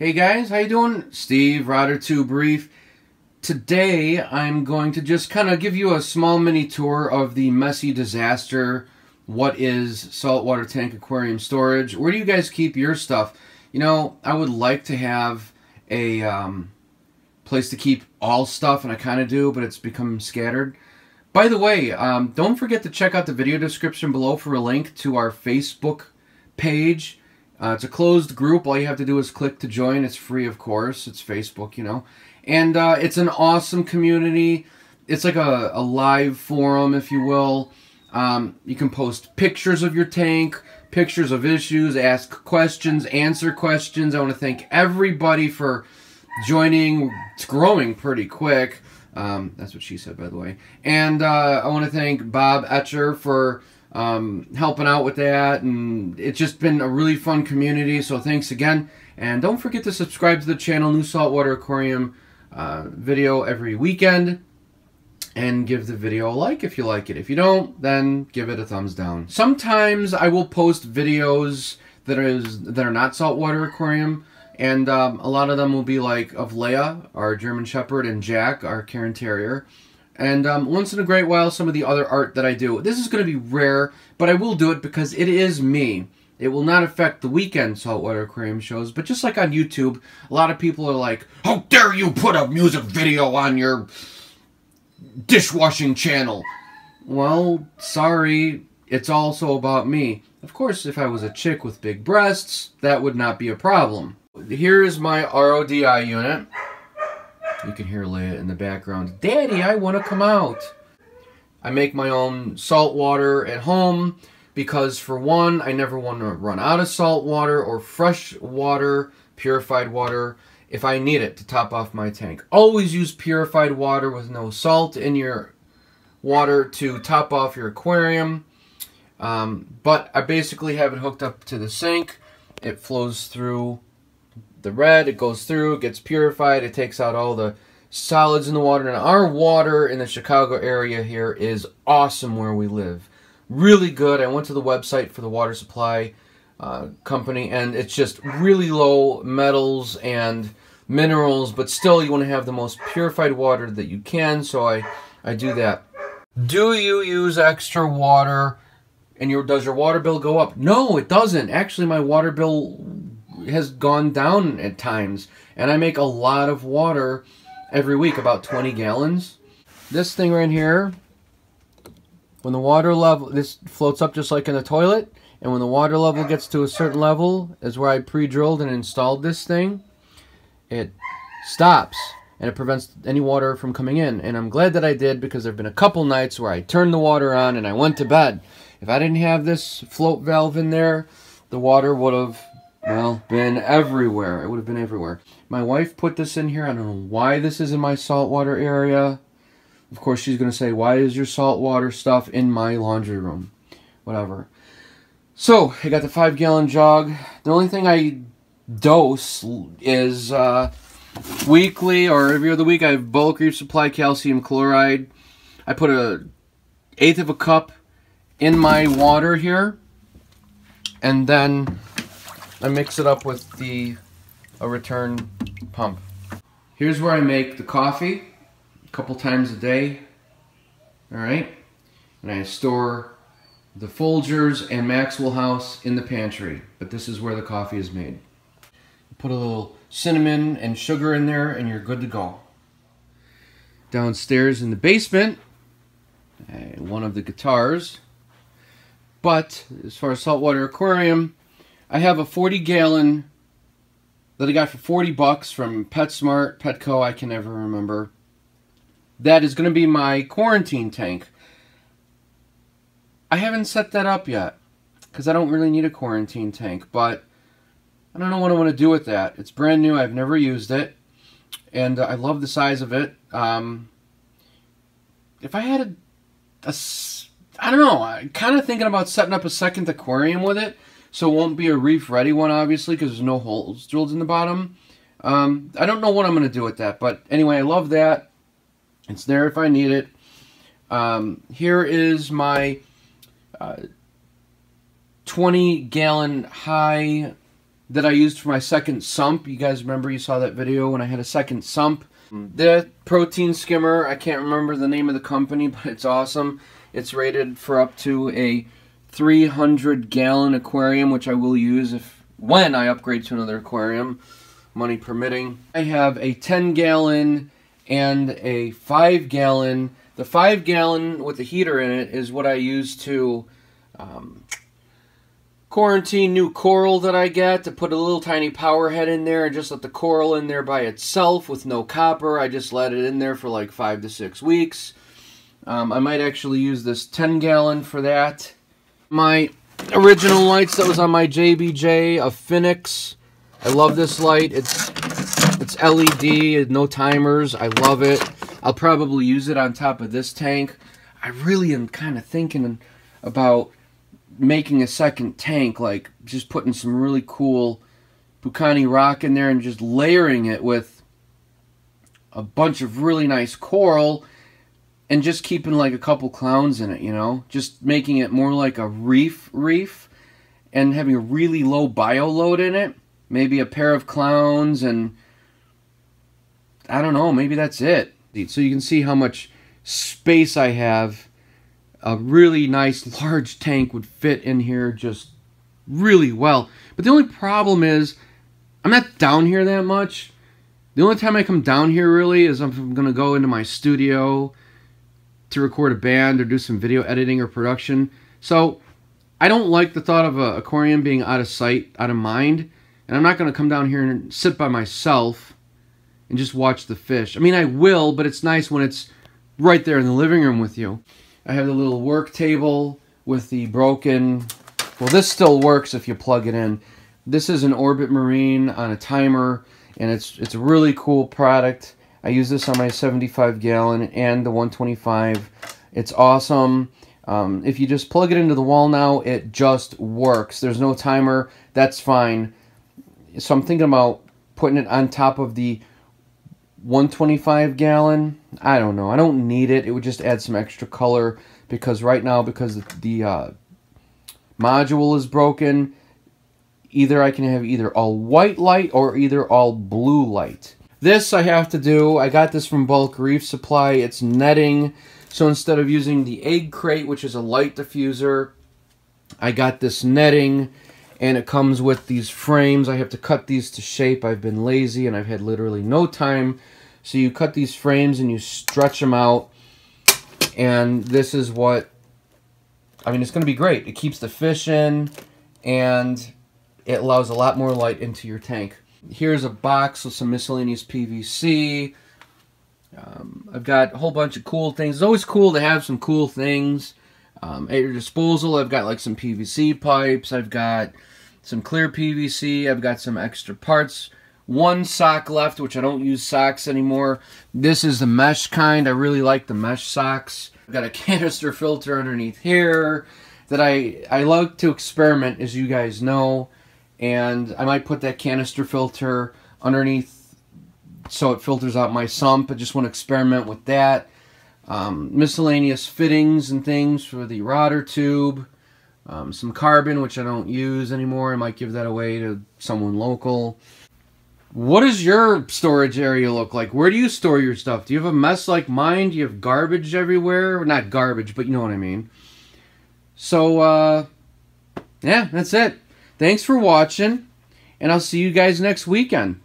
Hey guys, how you doing? Steve, Rodder2 Brief. Today I'm going to just kind of give you a small mini tour of the messy disaster. What is saltwater tank aquarium storage? Where do you guys keep your stuff? You know, I would like to have a place to keep all stuff, and I kind of do, but it's become scattered. By the way, don't forget to check out the video description below for a link to our Facebook page. It's a closed group. All you have to do is click to join. It's free, of course. It's Facebook, you know. And it's an awesome community. It's like a live forum, if you will. You can post pictures of your tank, pictures of issues, ask questions, answer questions. I want to thank everybody for joining. It's growing pretty quick. That's what she said, by the way. And I want to thank Bob Etcher for helping out with that, and it's just been a really fun community, so thanks again. And don't forget to subscribe to the channel. New saltwater aquarium video every weekend, and give the video a like if you like it. If you don't, then give it a thumbs down. Sometimes I will post videos that are not saltwater aquarium, and a lot of them will be like of Leia, our German Shepherd, and Jack, our Cairn Terrier. And once in a great while, some of the other art that I do. This is going to be rare, but I will do it because it is me. It will not affect the weekend saltwater aquarium shows. But just like on YouTube, a lot of people are like, "How dare you put a music video on your dishwashing channel?" Well, sorry, it's also about me. Of course, if I was a chick with big breasts, that would not be a problem. Here's my RODI unit. You can hear Leia in the background. "Daddy, I want to come out." I make my own salt water at home because, for one, I never want to run out of salt water or fresh water, purified water, if I need it to top off my tank. Always use purified water with no salt in your water to top off your aquarium. But I basically have it hooked up to the sink. It flows through the red, it goes through, it gets purified, it takes out all the solids in the water. And our water in the Chicago area here is awesome where we live. Really good. I went to the website for the water supply company, and it's just really low metals and minerals, but still you want to have the most purified water that you can, so I do that. Do you use extra water, and does your water bill go up? No, it doesn't. Actually, my water bill has gone down at times, and I make a lot of water every week, about 20 gallons. This thing right here, when the water level, this floats up just like in the toilet, and when the water level gets to a certain level, is where I pre-drilled and installed this thing, it stops, and it prevents any water from coming in. And I'm glad that I did, because there have been a couple nights where I turned the water on and I went to bed. If I didn't have this float valve in there, the water would have, well, been everywhere. It would have been everywhere. My wife put this in here. I don't know why this is in my saltwater area. Of course, she's going to say, "Why is your saltwater stuff in my laundry room?" Whatever. So, I got the 5-gallon jug. The only thing I dose is weekly or every other week. I have bulk REEF supply calcium chloride. I put 1/8 of a cup in my water here, and then I mix it up with a return pump. Here's where I make the coffee a couple times a day. Alright? And I store the Folgers and Maxwell House in the pantry. But this is where the coffee is made. Put a little cinnamon and sugar in there, and you're good to go. Downstairs in the basement, one of the guitars. But as far as saltwater aquarium, I have a 40-gallon that I got for 40 bucks from PetSmart, Petco, I can never remember. That is going to be my quarantine tank. I haven't set that up yet, because I don't really need a quarantine tank, but I don't know what I want to do with that. It's brand new, I've never used it, and I love the size of it. If I had I don't know, I'm kind of thinking about setting up a second aquarium with it. So it won't be a reef ready one, obviously, because there's no holes drilled in the bottom. I don't know what I'm going to do with that. But anyway, I love that. It's there if I need it. Here is my 20-gallon high that I used for my second sump. You guys remember, you saw that video when I had a second sump. The protein skimmer, I can't remember the name of the company, but it's awesome. It's rated for up to a 300-gallon aquarium, which I will use when I upgrade to another aquarium, money permitting. I have a 10-gallon and a 5-gallon. The 5-gallon with the heater in it is what I use to quarantine new coral that I get, to put a little tiny power head in there and just let the coral in there by itself with no copper. I just let it in there for like 5 to 6 weeks. I might actually use this 10-gallon for that. My original lights that was on my JBJ of Phoenix. I love this light. It's LED, no timers. I love it. I'll probably use it on top of this tank. I really am kind of thinking about making a second tank, like just putting some really cool Bucani rock in there and just layering it with a bunch of really nice coral and just keeping like a couple clowns in it, you know? Just making it more like a reef and having a really low bio load in it. Maybe a pair of clowns and I don't know, maybe that's it. So you can see how much space I have. A really nice large tank would fit in here just really well. But the only problem is I'm not down here that much. The only time I come down here really is if I'm going to go into my studio to record a band or do some video editing or production. So I don't like the thought of an aquarium being out of sight, out of mind. And I'm not going to come down here and sit by myself and just watch the fish. I mean, I will, but it's nice when it's right there in the living room with you. I have the little work table with the broken... Well, this still works if you plug it in. This is an Orbit Marine on a timer, and it's a really cool product. I use this on my 75-gallon and the 125. It's awesome. If you just plug it into the wall now, it just works. There's no timer. That's fine. So I'm thinking about putting it on top of the 125-gallon. I don't know. I don't need it. It would just add some extra color because right now, because the module is broken, either I can have either all white light or either all blue light. This I have to do. I got this from Bulk Reef Supply. It's netting. So instead of using the egg crate, which is a light diffuser, I got this netting. And it comes with these frames. I have to cut these to shape. I've been lazy and I've had literally no time. So you cut these frames and you stretch them out. And this is what, I mean, it's going to be great. It keeps the fish in and it allows a lot more light into your tank. Here's a box with some miscellaneous PVC. I've got a whole bunch of cool things. It's always cool to have some cool things at your disposal. I've got like some PVC pipes. I've got some clear PVC. I've got some extra parts. One sock left, which I don't use socks anymore. This is the mesh kind. I really like the mesh socks. I've got a canister filter underneath here that I like to experiment, as you guys know. And I might put that canister filter underneath so it filters out my sump. I just want to experiment with that. Miscellaneous fittings and things for the rotor tube. Some carbon, which I don't use anymore. I might give that away to someone local. What does your storage area look like? Where do you store your stuff? Do you have a mess like mine? Do you have garbage everywhere? Not garbage, but you know what I mean. So, yeah, that's it. Thanks for watching, and I'll see you guys next weekend.